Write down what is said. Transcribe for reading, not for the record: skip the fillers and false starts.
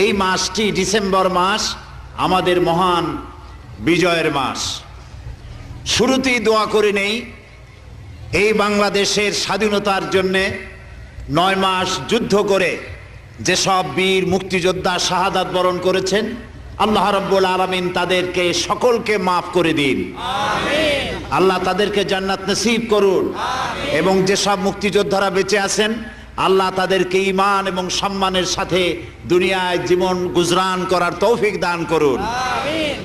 এই মাসটি ডিসেম্বর মাস আমাদের মহান বিজয়ের মাস। শুরুতেই দোয়া করে নেই এই বাংলাদেশের স্বাধীনতার জন্যে 9 মাস যুদ্ধ করে যেসব বীর মুক্তিযোদ্ধা শাহাদাত বরণ করেছেন, আল্লাহ রাব্বুল আলামিন তাদেরকে সকলকে মাফ করে দিন। আমিন। আল্লাহ তাদেরকে জান্নাত নসিব করুন। আমিন। এবং যেসব মুক্তিযোদ্ধারা বেঁচে আছেন, আল্লাহ তাদেরকে ঈমান এবং সম্মানের সাথে দুনিয়ায় জীবন গুজরান করার তৌফিক দান করুন। আমিন।